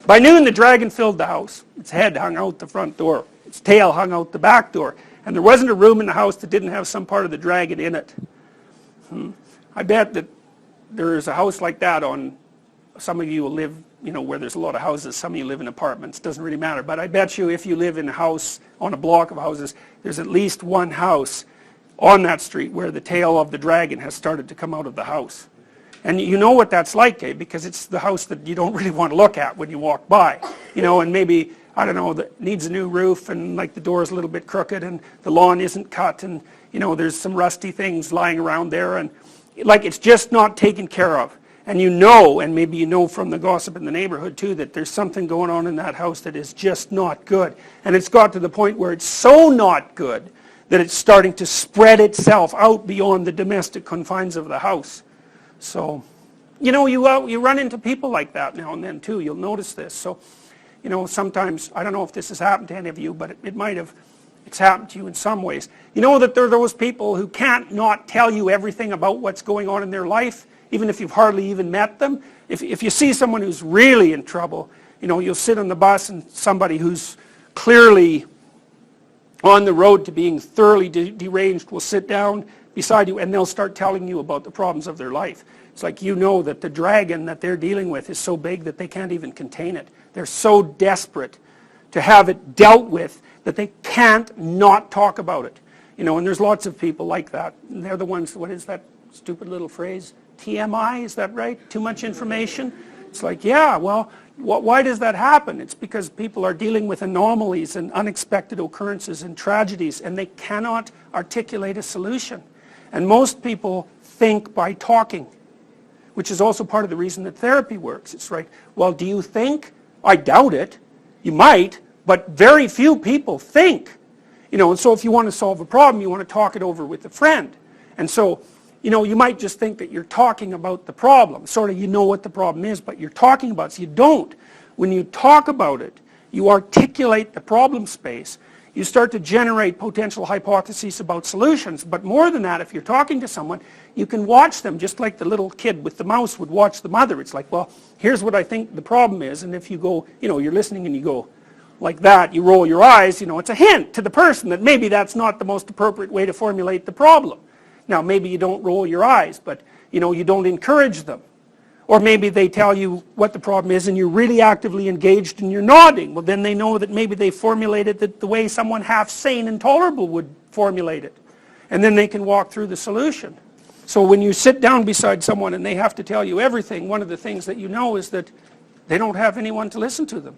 By noon, the dragon filled the house. Its head hung out the front door. Its tail hung out the back door. And there wasn't a room in the house that didn't have some part of the dragon in it. I bet that there is a house like that on, some of you will live, where there's a lot of houses. Some of you live in apartments. Doesn't really matter. But I bet you if you live in a house, on a block of houses, there's at least one house on that street where the tail of the dragon has started to come out of the house. And you know what that's like, because it's the house that you don't really want to look at when you walk by. And maybe, I don't know, that needs a new roof, and like the door's a little bit crooked, and the lawn isn't cut, and there's some rusty things lying around there, and like it's just not taken care of. And and maybe you know from the gossip in the neighborhood too, that there's something going on in that house that is just not good. And it's got to the point where it's so not good that it's starting to spread itself out beyond the domestic confines of the house. So, you run into people like that now and then too. You'll notice this. So, sometimes, I don't know if this has happened to any of you, but it might have, it's happened to you in some ways. You know that there are those people who can't not tell you everything about what's going on in their life, even if you've hardly even met them. If you see someone who's really in trouble, you'll sit on the bus and somebody who's clearly on the road to being thoroughly deranged will sit down beside you, and they'll start telling you about the problems of their life. It's like that the dragon that they're dealing with is so big that they can't even contain it. They're so desperate to have it dealt with that they can't not talk about it. And there's lots of people like that. And they're the ones, what is that stupid little phrase? TMI, is that right? Too much information? It's like, yeah, well, why does that happen? It's because people are dealing with anomalies and unexpected occurrences and tragedies, and they cannot articulate a solution. And most people think by talking, which is also part of the reason that therapy works. It's right, well, do you think? I doubt it. You might, but very few people think. And so if you want to solve a problem, you want to talk it over with a friend. And so, you might just think that you're talking about the problem. Sort of, what the problem is, but you're talking about it. So you don't. When you talk about it, you articulate the problem space. You start to generate potential hypotheses about solutions. But more than that, if you're talking to someone, you can watch them, just like the little kid with the mouse would watch the mother. It's like, well, here's what I think the problem is. And if you go, you're listening and you go like that, you roll your eyes, it's a hint to the person that maybe that's not the most appropriate way to formulate the problem. Now, maybe you don't roll your eyes, but, you don't encourage them. Or maybe they tell you what the problem is and you're really actively engaged and you're nodding. Well, then they know that maybe they formulated it the way someone half sane and tolerable would formulate it. And then they can walk through the solution. So when you sit down beside someone and they have to tell you everything, one of the things that you know is that they don't have anyone to listen to them.